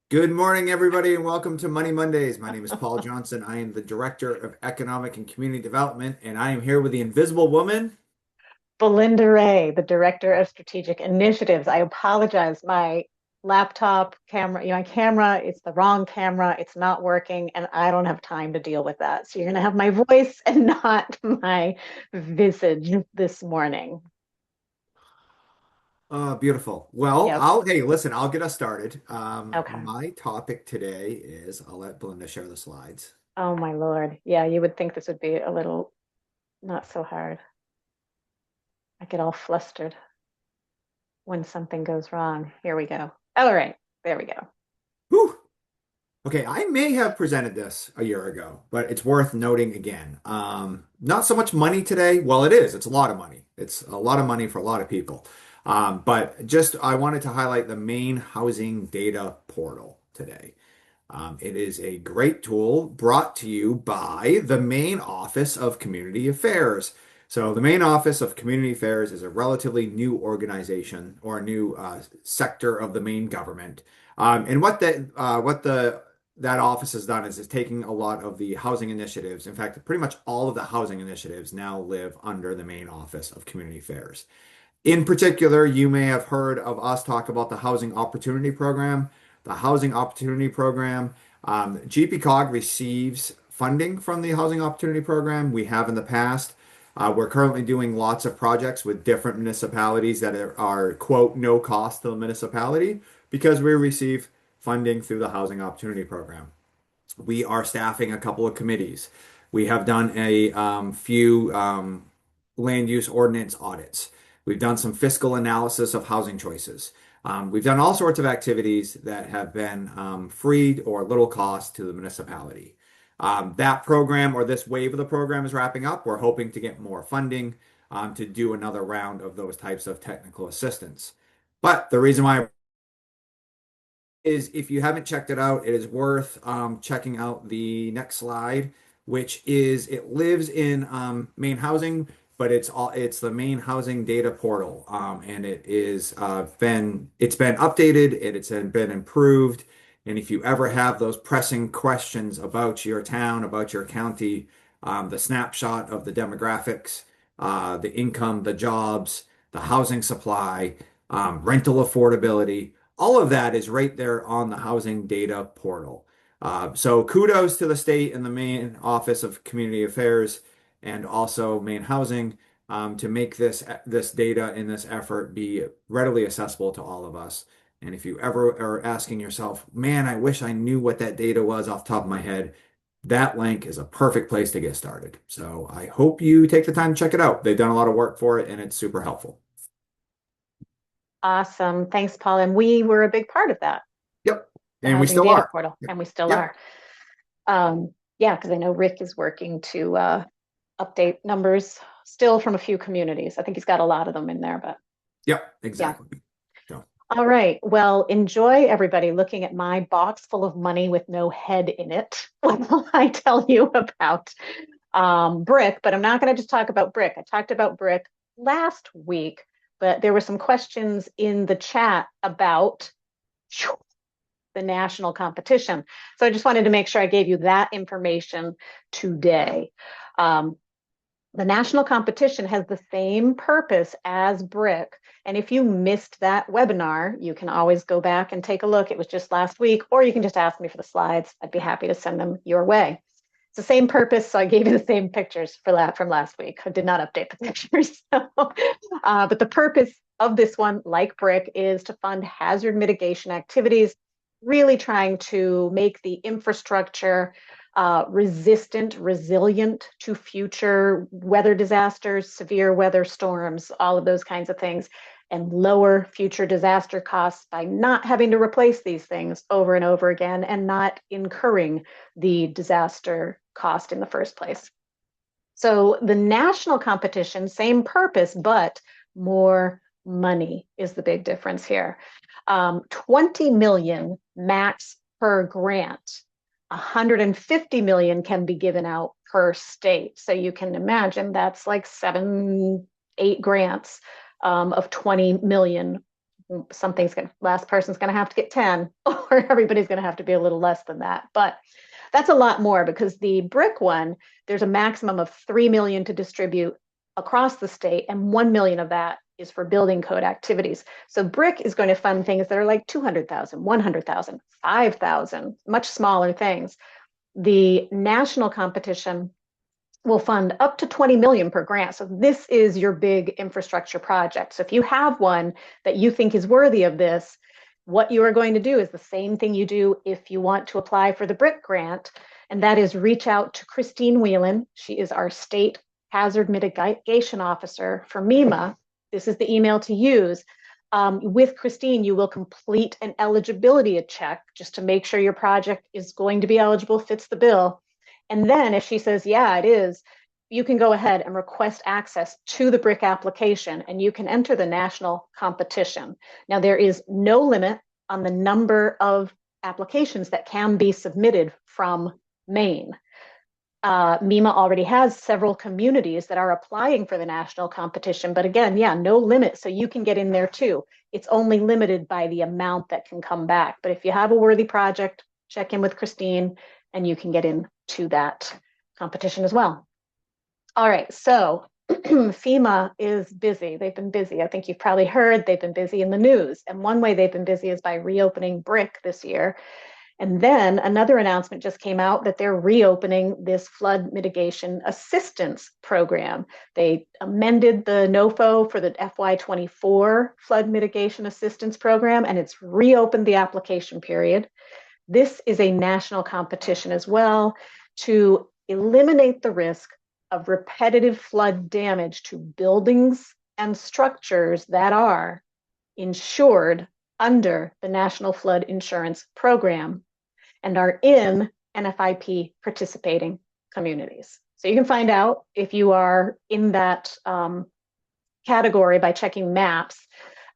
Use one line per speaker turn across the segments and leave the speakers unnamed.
Good morning, everybody, and welcome to Money Mondays. My name is Paul Johnson. I am the Director of Economic and Community Development, and I am here with the Invisible Woman.
Belinda Ray, the Director of Strategic Initiatives. I apologize. My laptop camera, my camera, it's the wrong camera. It's not working, and I don't have time to deal with that. So you're going to have my voice and not my visage this morning.
Beautiful. Well,
Yep.
hey, listen, I'll get us started.
Okay.
My topic today is I'll let Belinda share the slides.
Oh, my Lord. Yeah, you would think this would be a little not so hard. I get all flustered when something goes wrong. Here we go. All right. There we go.
Whew. Okay, I may have presented this a year ago, but it's worth noting again. Not so much money today. Well, it is. It's a lot of money. It's a lot of money for a lot of people. But just I wanted to highlight the Maine Housing Data Portal today. It is a great tool brought to you by the Maine Office of Community Affairs. So the Maine Office of Community Affairs is a relatively new organization or a new sector of the Maine government. And what that office has done is taking a lot of the housing initiatives. In fact, pretty much all of the housing initiatives now live under the Maine Office of Community Affairs. In particular, you may have heard of us talk about the Housing Opportunity Program. The Housing Opportunity Program, GPCOG receives funding from the Housing Opportunity Program. We have in the past. We're currently doing lots of projects with different municipalities that are, quote, no cost to the municipality because we receive funding through the Housing Opportunity Program. We are staffing a couple of committees. We have done a few land use ordinance audits. We've done some fiscal analysis of housing choices. We've done all sorts of activities that have been free or little cost to the municipality. That program or this wave of the program is wrapping up. We're hoping to get more funding to do another round of those types of technical assistance. But the reason why is if you haven't checked it out, it is worth checking out the next slide, which is it lives in Maine Housing, but it's the Maine Housing Data Portal, and it's been updated, it's been improved, and if you ever have those pressing questions about your town, about your county, the snapshot of the demographics, the income, the jobs, the housing supply, rental affordability. All of that is right there on the housing data portal. So kudos to the state and the Maine Office of Community Affairs and also Maine Housing to make this data in this effort be readily accessible to all of us. And if you ever are asking yourself, man, I wish I knew what that data was off the top of my head, that link is a perfect place to get started. So I hope you take the time to check it out. They've done a lot of work for it and it's super helpful.
Awesome. Thanks, Paul. And we were a big part of that,
Yep.
the
And we
housing
still
data
are.
portal,
Yep.
and we still
Yep.
are. Yeah, because I know Rick is working to update numbers still from a few communities. I think he's got a lot of them in there, but
Yep,
yeah.
exactly. So,
All right. Well, enjoy everybody looking at my box full of money with no head in it while I tell you about BRIC, but I'm not going to just talk about BRIC. I talked about BRIC last week, but there were some questions in the chat about the national competition. So I just wanted to make sure I gave you that information today. Um, the national competition has the same purpose as BRIC. And if you missed that webinar, you can always go back and take a look. It was just last week, or you can just ask me for the slides. I'd be happy to send them your way. It's the same purpose, so I gave you the same pictures for that from last week. I did not update the pictures. But the purpose of this one, like BRIC, is to fund hazard mitigation activities, really trying to make the infrastructure resistant, resilient to future weather disasters, severe weather storms, all of those kinds of things, and lower future disaster costs by not having to replace these things over and over again and not incurring the disaster cost in the first place. So the national competition, same purpose, but more money is the big difference here. 20 million max per grant. 150 million can be given out per state. So you can imagine that's like 7, 8 grants of 20 million last person's going to have to get 10, or everybody's going to have to be a little less than that. But that's a lot more because the BRIC one, there's a maximum of 3 million to distribute across the state, and 1 million of that is for building code activities. So BRIC is going to fund things that are like 200,000, 100,000, 5,000, much smaller things. The national competition will fund up to 20 million per grant. So this is your big infrastructure project. So if you have one that you think is worthy of this, what you are going to do is the same thing you do if you want to apply for the BRIC grant, and that is reach out to Christine Whelan. She is our state hazard mitigation officer for MEMA. This is the email to use. With Christine, you will complete an eligibility check just to make sure your project is going to be eligible, fits the bill. And then if she says, yeah, it is, you can go ahead and request access to the BRIC application and you can enter the national competition. Now, there is no limit on the number of applications that can be submitted from Maine. MEMA already has several communities that are applying for the national competition, but again, yeah, no limit. So you can get in there too. It's only limited by the amount that can come back. But if you have a worthy project, check in with Christine and you can get into that competition as well. All right, so FEMA is busy. They've been busy. I think you've probably heard they've been busy in the news. And one way they've been busy is by reopening BRIC this year. And then another announcement just came out that they're reopening this flood mitigation assistance program. They amended the NOFO for the FY24 flood mitigation assistance program, and it's reopened the application period. This is a national competition as well to eliminate the risk of repetitive flood damage to buildings and structures that are insured under the National Flood Insurance Program and are in NFIP participating communities. So you can find out if you are in that category by checking maps.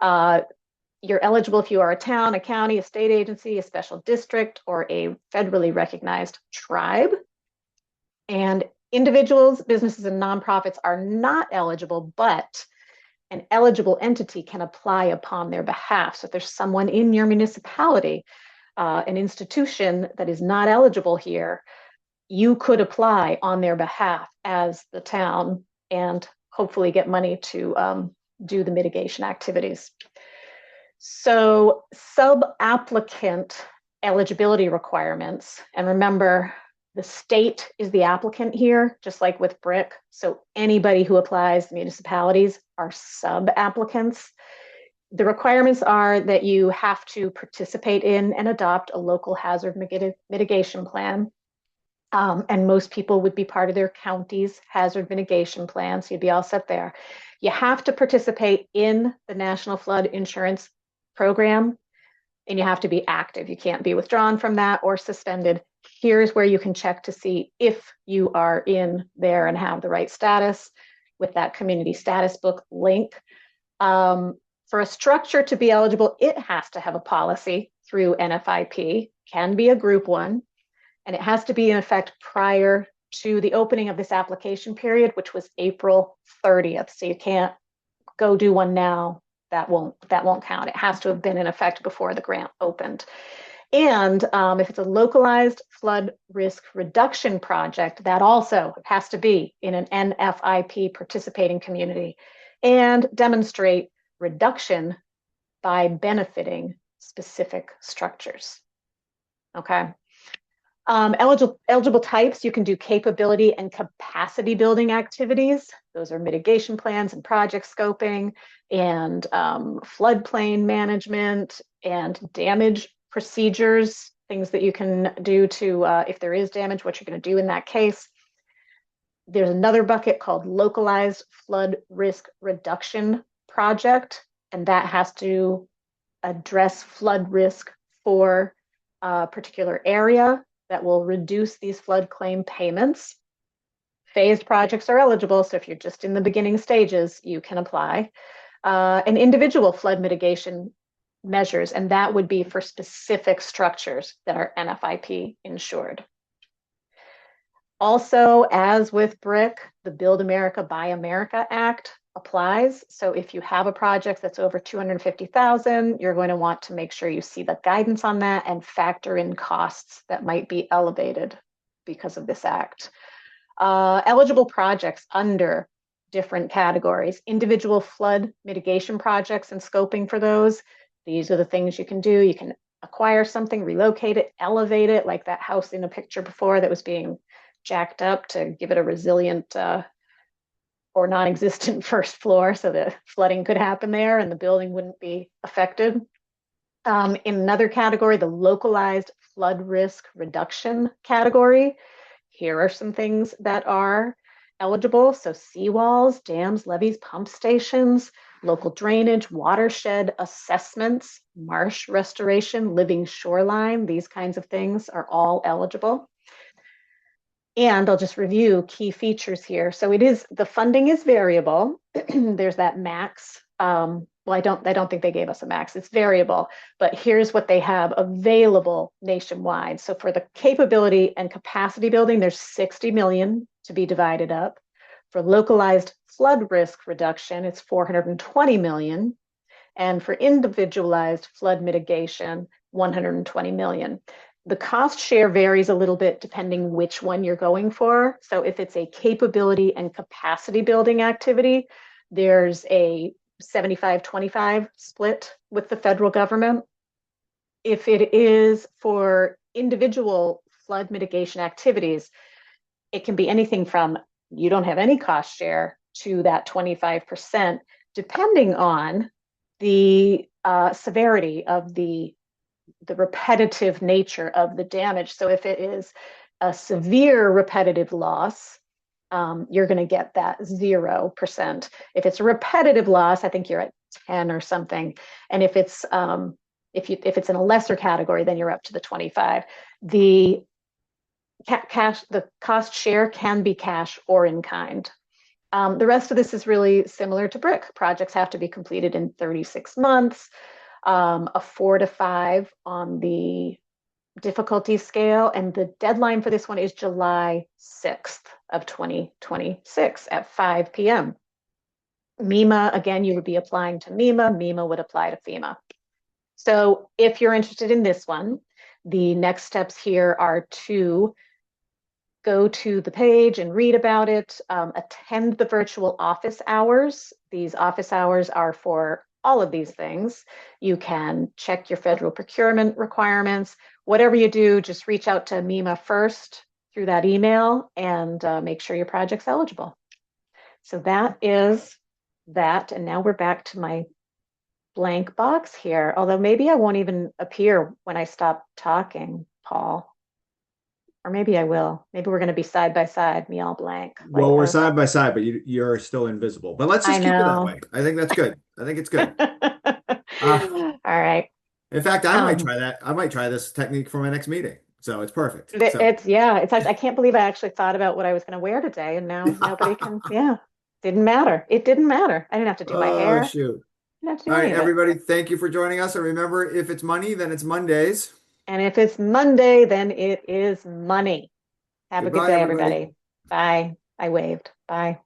You're eligible if you are a town, a county, a state agency, a special district, or a federally recognized tribe. And individuals, businesses, and nonprofits are not eligible, but an eligible entity can apply upon their behalf. So if there's someone in your municipality, an institution that is not eligible here, you could apply on their behalf as the town and hopefully get money to do the mitigation activities. So sub-applicant eligibility requirements, and remember, the state is the applicant here, just like with BRIC. So anybody who applies, municipalities, are sub-applicants. The requirements are that you have to participate in and adopt a local hazard mitigation plan. And most people would be part of their county's hazard mitigation plan, so you'd be all set there. You have to participate in the National Flood Insurance Program, and you have to be active. You can't be withdrawn from that or suspended. Here's where you can check to see if you are in there and have the right status with that community status book link. For a structure to be eligible, it has to have a policy through NFIP, can be a group one, and it has to be in effect prior to the opening of this application period, which was April 30th. So you can't go do one now. That won't count. It has to have been in effect before the grant opened. And if it's a localized flood risk reduction project, that also has to be in an NFIP participating community and demonstrate reduction by benefiting specific structures. Okay. Eligible types, you can do capability and capacity building activities. Those are mitigation plans and project scoping and floodplain management and damage procedures, things that you can do to, if there is damage, what you're going to do in that case. There's another bucket called localized flood risk reduction project, and that has to address flood risk for a particular area that will reduce these flood claim payments. Phased projects are eligible, so if you're just in the beginning stages, you can apply. And individual flood mitigation measures, and that would be for specific structures that are NFIP insured. Also, as with BRIC, the Build America, Buy America Act applies. So if you have a project that's over 250,000, you're going to want to make sure you see the guidance on that and factor in costs that might be elevated because of this act. Eligible projects under different categories, individual flood mitigation projects and scoping for those. These are the things you can do. You can acquire something, relocate it, elevate it, like that house in the picture before that was being jacked up to give it a resilient or non-existent first floor so that flooding could happen there and the building wouldn't be affected. In another category, the localized flood risk reduction category, here are some things that are eligible. So seawalls, dams, levees, pump stations, local drainage, watershed assessments, marsh restoration, living shoreline, these kinds of things are all eligible. And I'll just review key features here. So it is, the funding is variable. There's that max. Well, I don't think they gave us a max. It's variable, but here's what they have available nationwide. So for the capability and capacity building, there's 60 million to be divided up. For localized flood risk reduction, it's 420 million. And for individualized flood mitigation, 120 million. The cost share varies a little bit depending which one you're going for. So if it's a capability and capacity building activity, there's a 75-25 split with the federal government. If it is for individual flood mitigation activities, it can be anything from you don't have any cost share to that 25%, depending on the severity of the repetitive nature of the damage. So if it is a severe repetitive loss, you're going to get that 0%. If it's a repetitive loss, I think you're at 10 or something. And if it's if it's in a lesser category, then you're up to the 25. The cost share can be cash or in kind. The rest of this is really similar to BRIC. Projects have to be completed in 36 months, a 4 to 5 on the difficulty scale. And the deadline for this one is July 6th of 2026 at 5 p.m. MEMA, again, you would be applying to MEMA. MEMA would apply to FEMA. So if you're interested in this one, the next steps here are to go to the page and read about it, attend the virtual office hours. These office hours are for all of these things. You can check your federal procurement requirements. Whatever you do, just reach out to MEMA first through that email and make sure your project's eligible. So that is that. And now we're back to my blank box here, although maybe I won't even appear when I stop talking, Paul. Or maybe I will. Maybe we're going to be side by side, me all blank
Well,
like
we're
this.
side by side, but you're still invisible. But let's
I
just keep it that
know.
way. I think that's good. I think it's good. Uh,
All right.
in fact, I might
Um,
try that. I might try this technique for my next meeting. So it's perfect. So,
it's yeah, it's I can't believe I actually thought about what I was going to wear today, and now nobody can. Yeah, didn't matter. It didn't matter. I didn't have to do my
oh
hair.
shoot.
Didn't have to
All
do
right,
any of it.
everybody, thank you for joining us. And remember, if it's money, then it's Mondays.
And if it's Monday, then it is money. Have a good
Goodbye,
day,
everybody.
everybody. Bye. I waved. Bye.